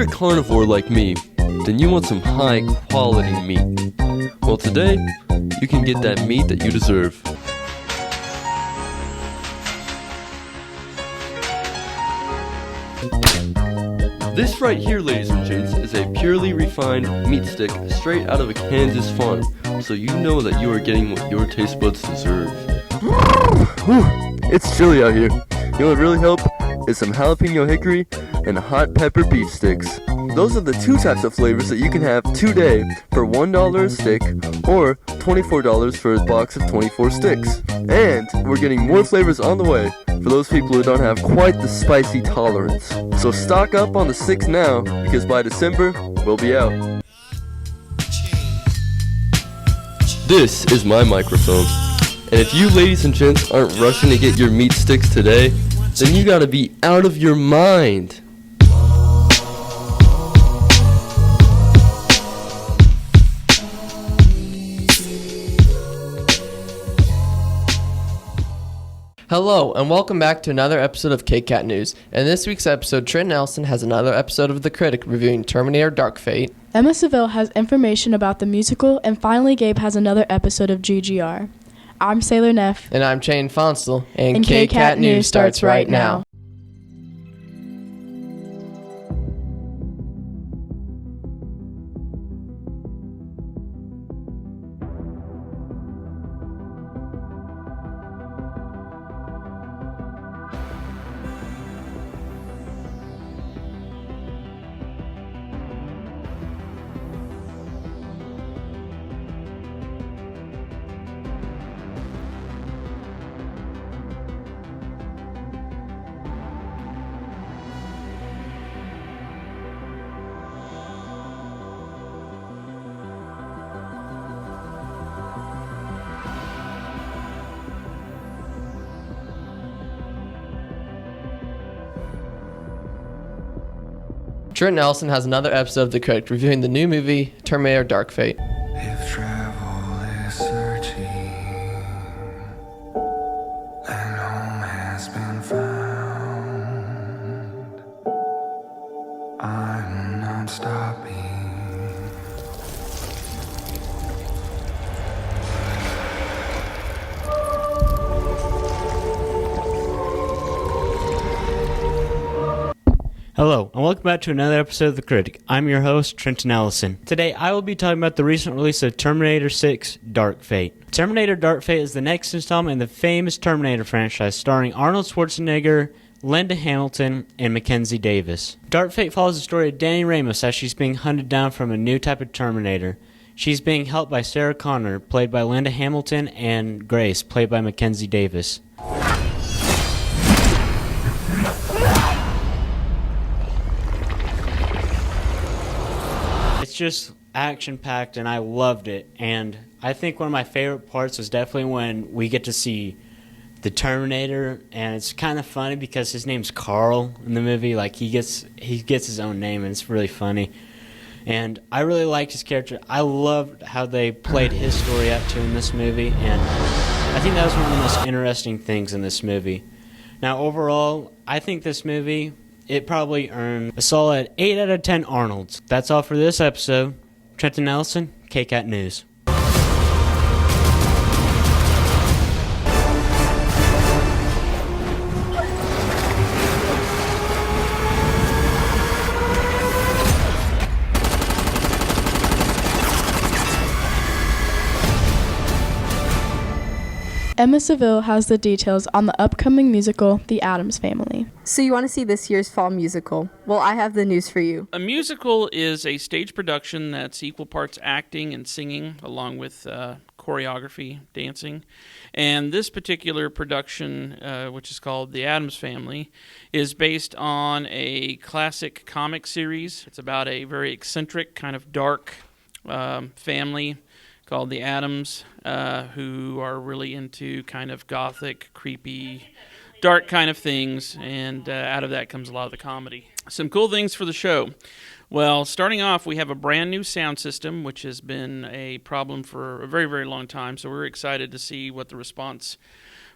you're a carnivore like me, then you want some high quality meat. Well, today, you can get that meat that you deserve. This right here, ladies and gents, is a purely refined meat stick straight out of a Kansas farm, so you know that you are getting what your taste buds deserve. It's chilly out here. You know what really help is some jalapeno hickory and hot pepper beef sticks. Those are the two types of flavors that you can have today for $1 a stick or $24 for a box of 24 sticks. And we're getting more flavors on the way for those people who don't have quite the spicy tolerance. So stock up on the sticks now, because by December, we'll be out. This is my microphone. And if you ladies and gents aren't rushing to get your meat sticks today, then you gotta be out of your mind. Hello, and welcome back to another episode of KCAT News. In this week's episode, Trent Nelson has another episode of The Critic reviewing Terminator Dark Fate. Emma Seville has information about the musical, and finally Gabe has another episode of GGR. I'm Sailor Neff. And I'm Shane Fonstel. And KCAT News starts right now. Trent Nelson has another episode of The Critic reviewing the new movie Terminator Dark Fate. If travel is searching and home has been found, I'm not stopping. Hello, and welcome back to another episode of The Critic. I'm your host, Trenton Allison. Today, I will be talking about the recent release of Terminator 6 Dark Fate. Terminator Dark Fate is the next installment in the famous Terminator franchise, starring Arnold Schwarzenegger, Linda Hamilton, and Mackenzie Davis. Dark Fate follows the story of Danny Ramos as she's being hunted down from a new type of Terminator. She's being helped by Sarah Connor, played by Linda Hamilton, and Grace, played by Mackenzie Davis. It's just action-packed, and I loved it. And I think one of my favorite parts was definitely when we get to see the Terminator, and it's kind of funny because his name's Carl in the movie. Like he gets his own name, and it's really funny. And I really liked his character. I loved how they played his story out too in this movie, and I think that was one of the most interesting things in this movie. Now, overall, I think this movie, it probably earned a solid 8 out of 10 Arnolds. That's all for this episode. Trenton Nelson, KCAT News. Emma Seville has the details on the upcoming musical, The Addams Family. So you want to see this year's fall musical? Well, I have the news for you. A musical is a stage production that's equal parts acting and singing, along with choreography, dancing. And this particular production, which is called The Addams Family, is based on a classic comic series. It's about a very eccentric, kind of dark family called the Addams, who are really into kind of gothic, creepy, dark kind of things, and out of that comes a lot of the comedy. Some cool things for the show. Well, starting off, we have a brand new sound system, which has been a problem for a very, very long time, so we're excited to see what the response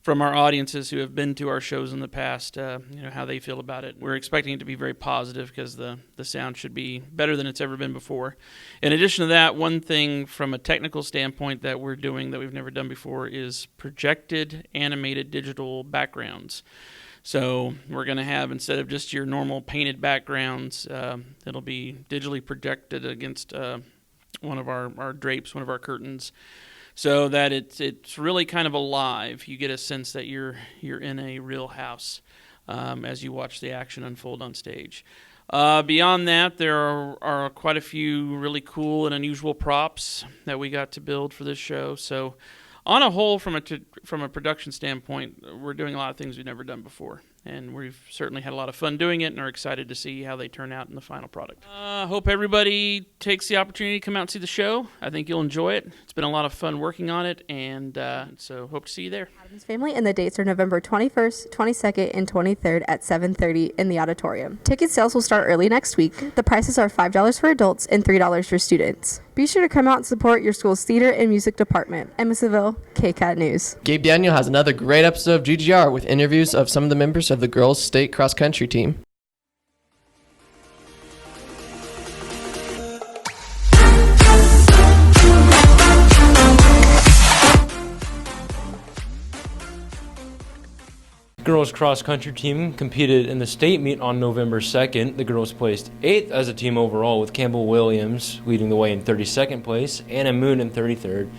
from our audiences who have been to our shows in the past, how they feel about it. We're expecting it to be very positive because the sound should be better than it's ever been before. In addition to that, one thing from a technical standpoint that we're doing that we've never done before is projected animated digital backgrounds. So we're going to have, instead of just your normal painted backgrounds, it'll be digitally projected against one of our drapes, one of our curtains, so that it's really kind of alive. You get a sense that you're in a real house as you watch the action unfold on stage. Beyond that, there are quite a few really cool and unusual props that we got to build for this show. So on a whole, from a production standpoint, we're doing a lot of things we've never done before. And we've certainly had a lot of fun doing it and are excited to see how they turn out in the final product. Hope everybody takes the opportunity to come out and see the show. I think you'll enjoy it. It's been a lot of fun working on it, and so hope to see you there. Addams Family, and the dates are November 21st, 22nd, and 23rd at 7:30 in the auditorium. Ticket sales will start early next week. The prices are $5 for adults and $3 for students. Be sure to come out and support your school's theater and music department. Emma Seville, KCAT News. Gabe Daniel has another great episode of GGR with interviews of some of the members of the girls' state cross-country team. Girls cross country team competed in the state meet on November 2nd. The girls placed 8th as a team overall, with Campbell Williams leading the way in 32nd place, Anna Moon in 33rd,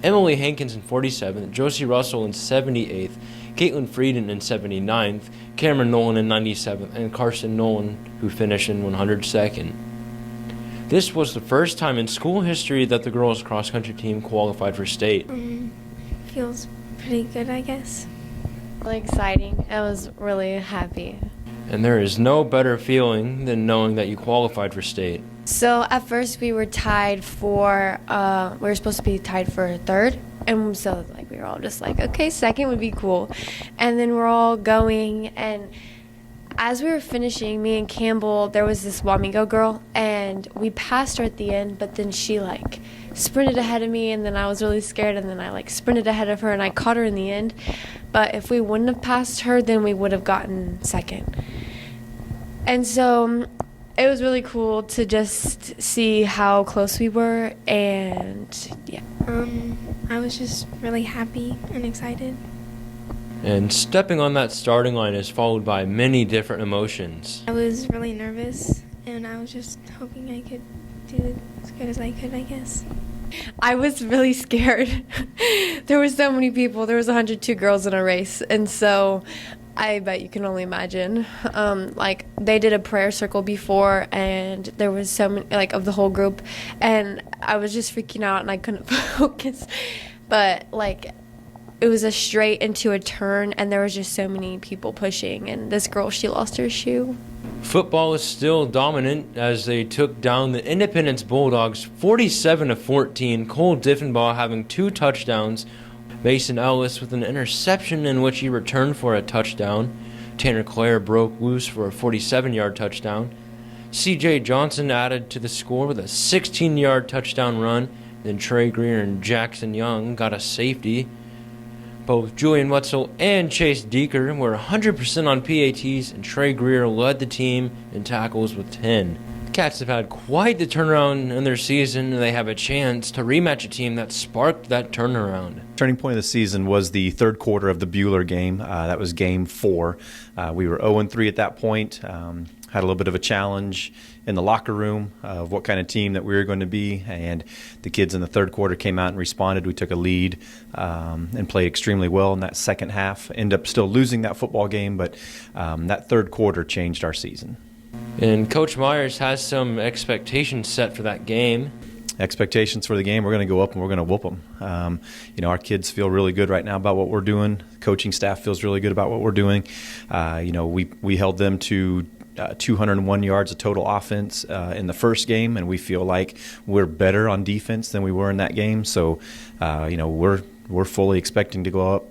Emily Hankins in 47th, Josie Russell in 78th, Caitlin Frieden in 79th, Cameron Nolan in 97th, and Carson Nolan, who finished in 102nd. This was the first time in school history that the girls cross country team qualified for state. Feels pretty good, I guess. Really exciting. I was really happy. And there is no better feeling than knowing that you qualified for state. So at first we were tied for, we were supposed to be tied for third. And so we were all just like, okay, second would be cool. And then we're all going, and as we were finishing, me and Campbell, there was this Wamigo girl, and we passed her at the end, but then she sprinted ahead of me, and then I was really scared, and then I sprinted ahead of her, and I caught her in the end. But if we wouldn't have passed her, then we would have gotten second. And so it was really cool to just see how close we were, and yeah. I was just really happy and excited. And stepping on that starting line is followed by many different emotions. I was really nervous, and I was just hoping I could do as good as I could, I guess. I was really scared. There were so many people. There was 102 girls in a race, and so I bet you can only imagine. They did a prayer circle before, and there was so many, of the whole group, and I was just freaking out, and I couldn't focus. But, it was a straight into a turn, and there was just so many people pushing, and this girl, she lost her shoe. Football is still dominant as they took down the Independence Bulldogs 47-14, Cole Diffenbaugh having 2 touchdowns, Mason Ellis with an interception in which he returned for a touchdown, Tanner Clare broke loose for a 47-yard touchdown, C.J. Johnson added to the score with a 16-yard touchdown run, then Trey Greer and Jackson Young got a safety. Both Julian Wetzel and Chase Deeker were 100% on PATs, and Trey Greer led the team in tackles with 10. The Cats have had quite the turnaround in their season, and they have a chance to rematch a team that sparked that turnaround. Turning point of the season was the third quarter of the Buhler game. That was game 4. We were 0-3 at that point. Had a little bit of a challenge in the locker room of what kind of team that we were going to be, and the kids in the third quarter came out and responded. We took a lead and played extremely well in that second half. Ended up still losing that football game, but that third quarter changed our season. And Coach Myers has some expectations set for that game. Expectations for the game, we're going to go up and we're going to whoop them. Our kids feel really good right now about what we're doing. The coaching staff feels really good about what we're doing. We held them to 201 yards of total offense in the first game, and we feel like we're better on defense than we were in that game. So, we're fully expecting to go up,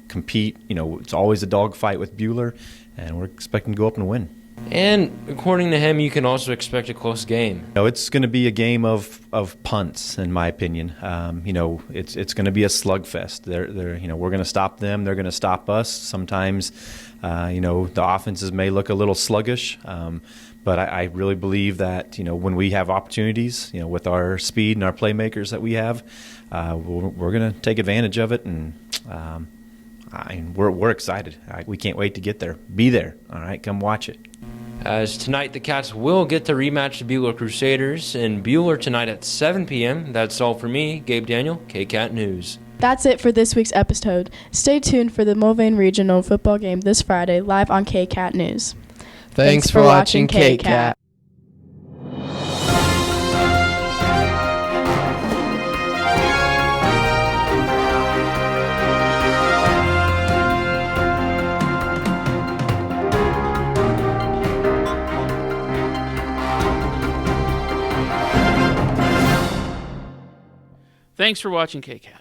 compete. It's always a dogfight with Buhler, and we're expecting to go up and win. And according to him, you can also expect a close game. It's going to be a game of punts, in my opinion. It's going to be a slugfest. We're going to stop them. They're going to stop us. Sometimes, the offenses may look a little sluggish, but I really believe that when we have opportunities, with our speed and our playmakers that we have, we're going to take advantage of it, and we're excited. We can't wait to get there. Be there. All right, come watch it. As tonight, the Cats will get the rematch to Buhler Crusaders in Buhler tonight at 7 p.m. That's all for me, Gabe Daniel, KCAT News. That's it for this week's episode. Stay tuned for the Mulvane Regional football game this Friday, live on KCAT News. Thanks for watching KCAT. Thanks for watching KCAT.